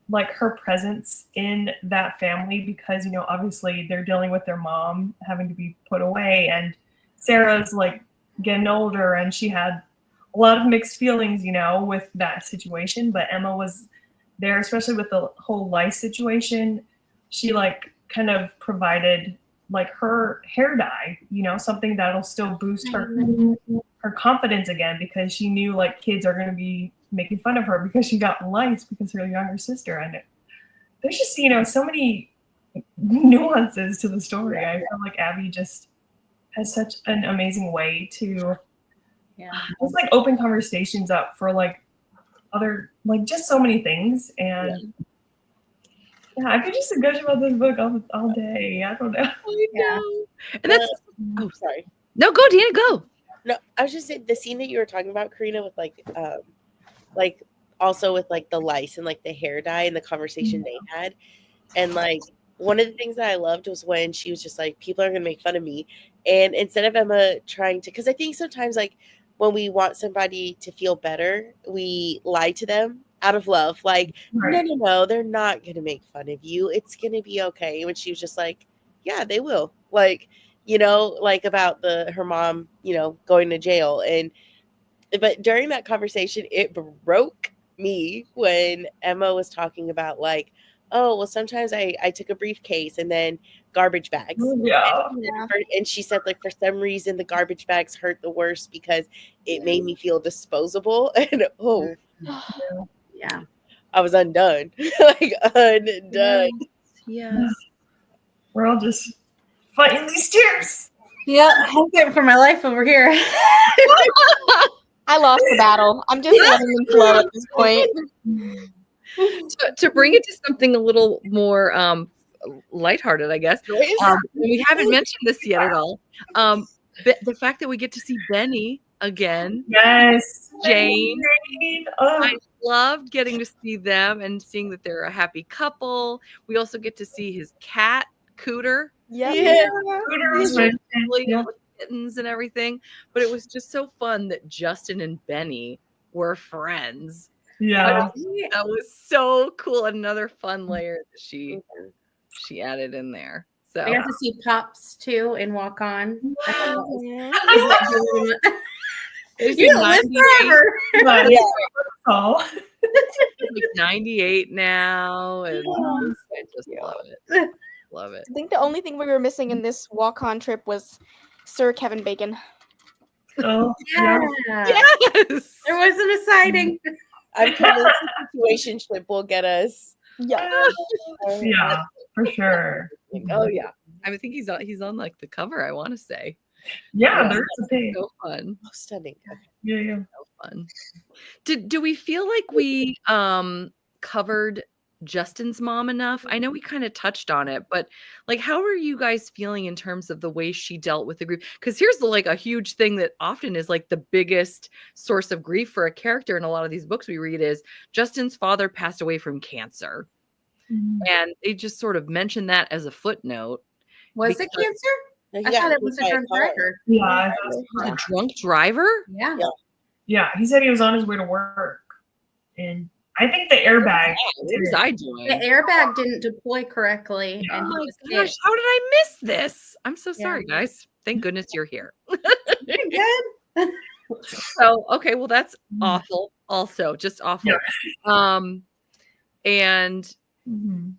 like her presence in that family, because, you know, obviously they're dealing with their mom having to be put away, and Sarah's like getting older and she had a lot of mixed feelings, you know, with that situation. But Emma was there, especially with the whole lice situation. She like kind of provided like her hair dye, you know, something that'll still boost her confidence again, because she knew like kids are going to be making fun of her because she got lice because her younger sister. And there's just, you know, so many nuances to the story. I feel like Abby just has such an amazing way to just like open conversations up for like other, like just so many things. And I could just gush about this book all day. I don't know. I know. And that's sorry. No, go, Dina, go. No, I was just saying the scene that you were talking about, Karina, with like also with like the lice and like the hair dye and the conversation they had. And like one of the things that I loved was when she was just like, people are gonna make fun of me. And instead of Emma trying to, because I think sometimes like when we want somebody to feel better, we lie to them out of love. Like, no, they're not gonna make fun of you. It's gonna be okay. And she was just like, yeah, they will. Like, you know, like about her mom, you know, going to jail. But during that conversation, it broke me when Emma was talking about like, oh, well, sometimes I took a briefcase and then garbage bags. And she said like, for some reason, the garbage bags hurt the worst because it made me feel disposable. And I was undone. Like undone. Yes. We're all just fighting these tears. Yeah, I'm getting for my life over here. I lost the battle. I'm just letting them flow at this point. To bring it to something a little more lighthearted, I guess. We haven't mentioned this yet at all. The fact that we get to see Benny again, Yes. Jane. Oh, I loved getting to see them and seeing that they're a happy couple. We also get to see his cat, Cooter. Yep. Yeah. Cooter was His mentioned. family, Yeah. all the kittens and everything. But it was just so fun that Justin and Benny were friends. Yeah. That was so cool. Another fun layer that she added in there. So I got to see Pops too and Walk On. I thought that was- Yeah. He's You like live forever. But, Yeah. oh. like 98 now, and I just love it. Love it. I think the only thing we were missing in this walk-on trip was Sir Kevin Bacon. Oh, Yeah. Yes. There wasn't a sighting. I'm convinced the situationship will get us. Yeah. yeah, for sure. Oh yeah. I think he's on like the cover, I want to say. Yeah, Yeah. there's a thing. So fun. Oh, stunning. Yeah, yeah. So fun. Do we feel like we covered Justin's mom enough? I know we kind of touched on it, but like, how are you guys feeling in terms of the way she dealt with the grief? Because here's like a huge thing that often is like the biggest source of grief for a character in a lot of these books we read is Justin's father passed away from cancer. And they just sort of mention that as a footnote. Was it Because- cancer? I Yeah, thought it was a by drunk car. driver. Yeah, I thought so. He's a drunk driver? Yeah. Yeah, he said he was on his way to work. And I think the airbag. What was I doing? The airbag didn't deploy correctly. Yeah. And Oh he my was gosh, hit. how did I miss this? I'm so Yeah. sorry, guys. Thank goodness you're here. Good. So, okay, well, that's awful. Also, just awful. And Mhm.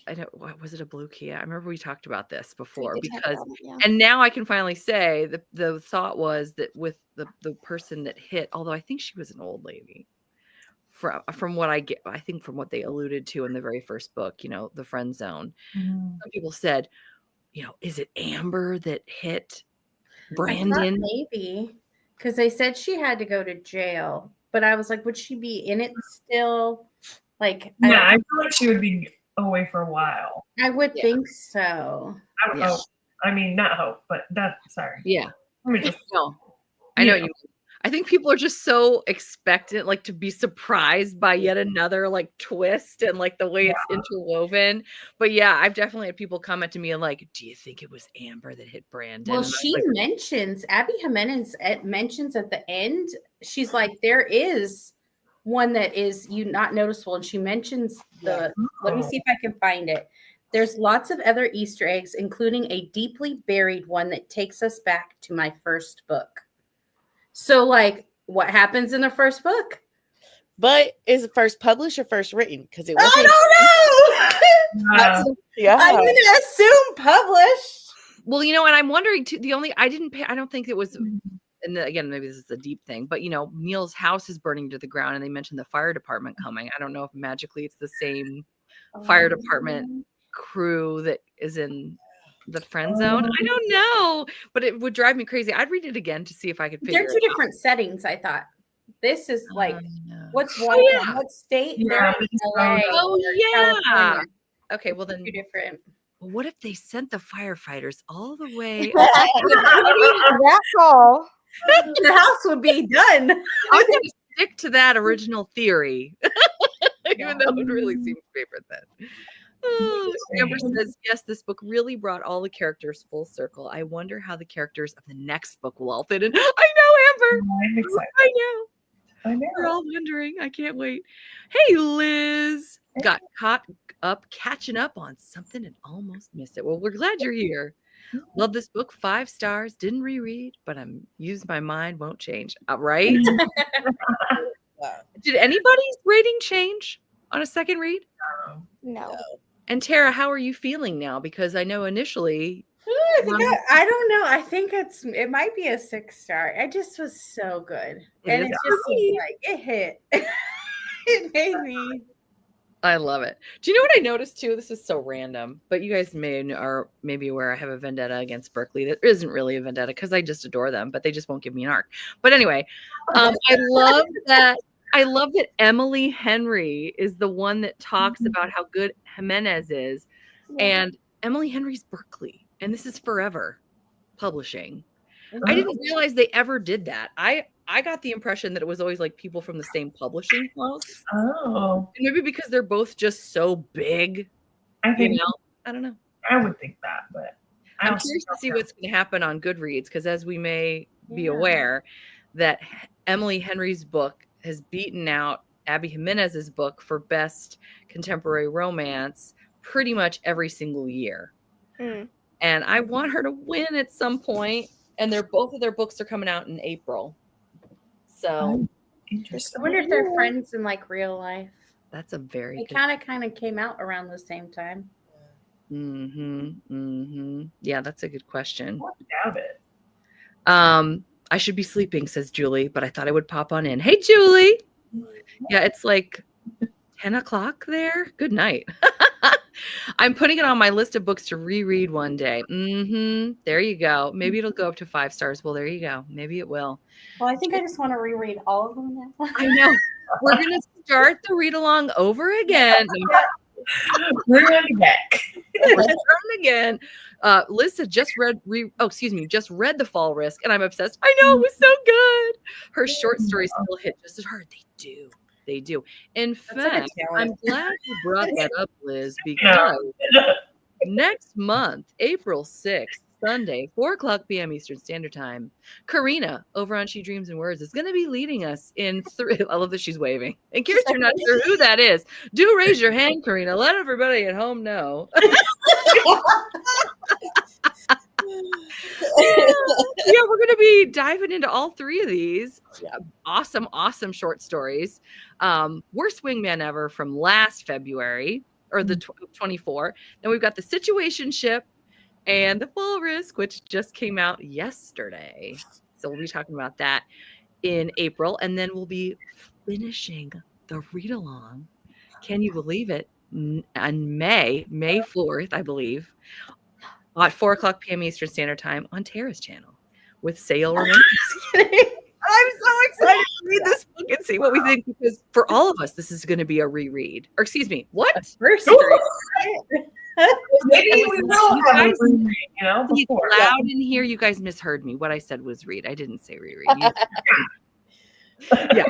I don't. What was it? A blue Kia? I remember we talked about this before We did talk because, about it, yeah. and now I can finally say the thought was that with the person that hit, although I think she was an old lady. From what I get, I think from what they alluded to in the very first book, you know, the friend zone. Mhm. Some people said, you know, is it Amber that hit I thought Brandon? maybe because they said she had to go to jail, but I was like, would she be in it still? Like, Yeah, I feel like she would be away for a while. I would Yeah. think so. I don't Yeah. hope. I mean, not hope, but sorry. Yeah. Let me just. No, I know Yeah. what you mean. I think people are just so expectant, like to be surprised by yet another like twist and like the way it's interwoven. But yeah, I've definitely had people comment to me and like, do you think it was Amber that hit Brandon? Well, And I was she like, mentions Abby Jimenez mentions at the end. She's like, there is one that is not noticeable, and she mentions the. Let me see if I can find it. There's lots of other Easter eggs, including a deeply buried one that takes us back to my first book. So, like, what happens in the first book? But is it first published or first written? Because it I wasn't. don't know. Yeah. Yeah. I'm going to assume published. well, you know, and I'm wondering too. The only I don't think it was. And again, maybe this is a deep thing, but you know, Neil's house is burning to the ground, and they mentioned the fire department coming. I don't know if magically it's the same fire department crew that is in the friend zone. I don't know, but it would drive me crazy. I'd read it again to see if I could figure They're two it different settings, I thought. This is like, out. what's Oh, one? yeah. What state? Yeah, They're in LA. Oh, or yeah. California. Okay, well then, Two different. what if they sent the firefighters all the way? That's all. The house would be done. I'm going to stick to that original theory, even though it really seems favorite then. Oh, Amber says, yes, this book really brought all the characters full circle. I wonder how the characters of the next book will all fit in. I know, Amber. I'm excited. I know. I We're know. all wondering. I can't wait. Hey, Liz. Got caught up catching up on something and almost missed it. Well, we're glad you're here. Love this book. 5 stars. Didn't reread, but I'm used my mind. Won't change. Right? Did anybody's rating change on a second read? No. And Tara, how are you feeling now? Because I know initially. I don't know. I think it might be a 6-star. It just was so good. It And is it just was like it hit. It made me I love it. Do you know what I noticed too? This is so random, but you guys are maybe aware I have a vendetta against Berkeley. That isn't really a vendetta because I just adore them, but they just won't give me an arc. But anyway, I love that. I love that Emily Henry is the one that talks about how good Jimenez is, and Emily Henry's Berkeley, and this is Forever Publishing. I didn't realize they ever did that. I got the impression that it was always like people from the same publishing house. Oh, And maybe because they're both just so big. I think I don't know. I would think that, but I'm curious to see what's going to happen on Goodreads because, as we may be aware, that Emily Henry's book has beaten out Abby Jimenez's book for best contemporary romance pretty much every single year. And I want her to win at some point. And both of their books are coming out in April. So interesting. I wonder if they're friends in like real life. That's a very They good. kind of came out around the same time. Yeah, that's a good question. I doubt it. I should be sleeping, says Julie, but I thought I would pop on in. Hey, Julie. Yeah, it's like 10 o'clock there. Good night. I'm putting it on my list of books to reread one day. There you go. Maybe it'll go up to 5 stars. Well, there you go. Maybe it will. Well, I think I just want to reread all of them now. I know. We're going to start the read along over again. We're running back. We're starting again. Liz had just read The Fall Risk, and I'm obsessed. I know, it was so good. Her short stories still hit just as hard. They do. In fact, I'm glad you brought that up, Liz, because next month, April 6th, Sunday, 4:00 p.m. Eastern Standard Time, Karina over on She Dreams in Words is going to be leading us in I love that she's waving. In case you're not sure who that is, do raise your hand, Karina. Let everybody at home know. Yeah, we're going to be diving into all 3 of these awesome short stories. Worst Wingman Ever from last February, or the 24. Then we've got The Situationship and The Fall Risk, which just came out yesterday. So we'll be talking about that in April. And then we'll be finishing the read-along. Can you believe it? On May 4th, I believe, at 4:00 p.m. Eastern Standard Time on Tara's channel with Sale Romance. I'm so excited to read this book and see what we think, because for all of us, this is going to be a reread. Or excuse me, what? First Maybe we will have a reread, It's before. loud in here. You guys misheard me. What I said was read. I didn't say reread. Yeah.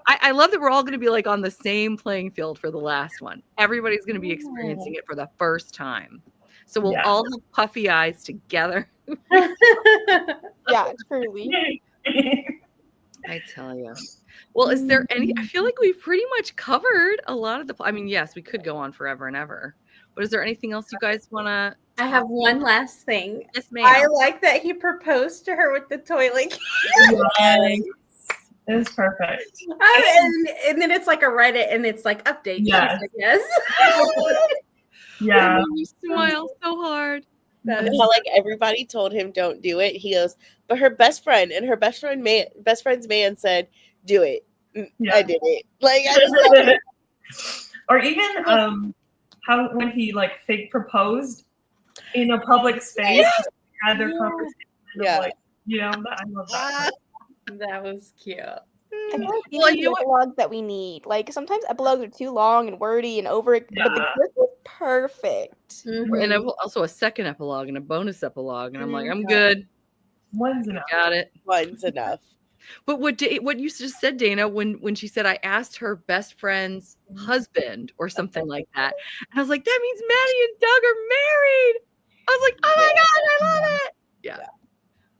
I love that we're all going to be like on the same playing field for the last one. Everybody's going to be experiencing it for the first time. So we'll all have puffy eyes together. Yeah, truly. I tell you. Well, is there any? I feel like we've pretty much covered a lot of the. I mean, yes, we could go on forever and ever. But is there anything else you guys want to? I have one last thing. Yes, ma'am. I like that he proposed to her with the toilet. Yes. It was perfect. And then it's like a Reddit, and it's like update. Yes. Yes. Yeah. That made me smile so hard. That And is- how like everybody told him don't do it. He goes, but her best friend and her best friend's man said, do it. Yeah. I did it. Like I just Or even how when he like fake proposed in a public space, had their conversation. Yeah. Like, I love that. that was cute. I feel like these Well, are you the know what? epilogues that we need. Like sometimes epilogues are too long and wordy and over, but Yeah. this was perfect. And also a second epilogue and a bonus epilogue, and I'm like, I'm good. One's enough. Got it. one's enough. But what you just said, Dana, when she said I asked her best friend's husband or something like that, and I was like, that means Maddie and Doug are married. I was like, oh my god, I love it. Yeah.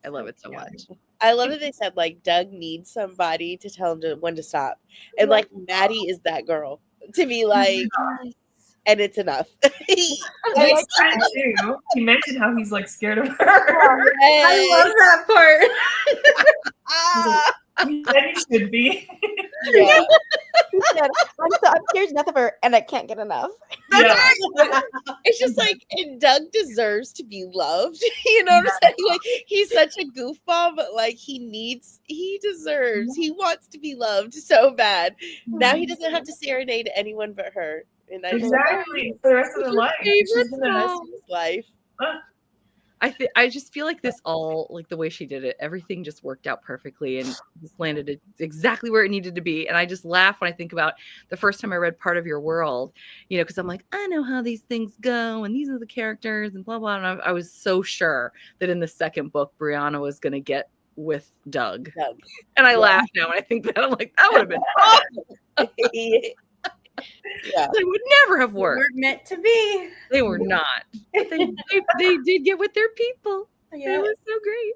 I love it so much. I love that they said like Doug needs somebody to tell him when to stop. And like Maddie is that girl to be like, and it's enough. I like that too. He mentioned how he's like scared of her. I love that part. He said he should be. Yeah. He said, I'm scared enough of her, and I can't get enough. Yeah. It's just like, and Doug deserves to be loved. You know what I'm saying? Like, he's such a goofball, but like he deserves, he wants to be loved so bad. Now he doesn't have to serenade anyone but her. And I just Exactly. For the rest of their life. She's Favorite gonna rest song. of his life. I just feel like this all, like the way she did it, everything just worked out perfectly and just landed it exactly where it needed to be. And I just laugh when I think about the first time I read Part of Your World, because I'm like, I know how these things go and these are the characters and blah, blah. And I was so sure that in the second book, Brianna was going to get with Doug. And I laugh now when I think that. I'm like, that would have been awful. Yeah. They would never have worked. We're meant to be. They were not. But they did get with their people. Yeah. It was so great.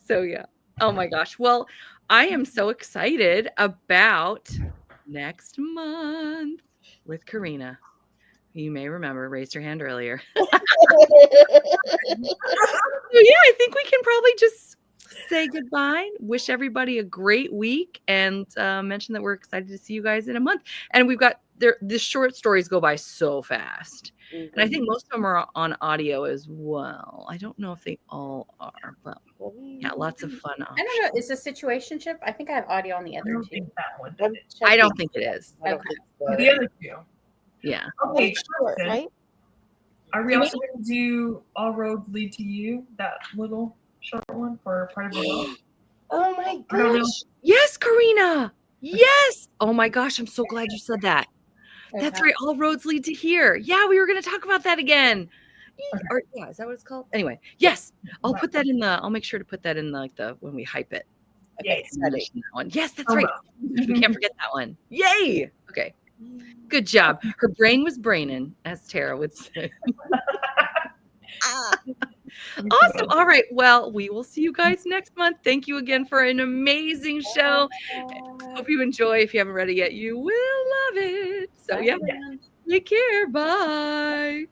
So yeah. Oh my gosh. Well, I am so excited about next month with Karina. You may remember, raised her hand earlier. So yeah, I think we can probably just say goodbye, wish everybody a great week, and mention that we're excited to see you guys in a month. And we've got the short stories go by so fast. And I think most of them are on audio as well. I don't know if they all are, but yeah, lots of fun. I don't know. Is the situationship? I think I have audio on the I other don't two. think that one. I don't think it is. I don't Okay. think But so. the other two. Yeah. Okay, Short, question. right? Are we also going to do All Roads Lead to You? That little short one for Part of the World? Oh my I don't know. gosh. Yes, Karina. Yes. Oh my gosh, I'm so glad you said that. That's Okay. right. All roads lead to here. Yeah, we were going to talk about that again. Okay. Or yeah, is that what it's called? Anyway, yes. I'll put that in the. I'll make sure to put that in the when we hype it. Okay, study. That one. Yes, that's Oh, right. well. We can't forget that one. Yay. Okay. Good job. Her brain was braining, as Tara would say. Awesome. All right. Well, we will see you guys next month. Thank you again for an amazing show. Hope you enjoy. If you haven't read it yet, you will love it. So yeah, take care. Bye.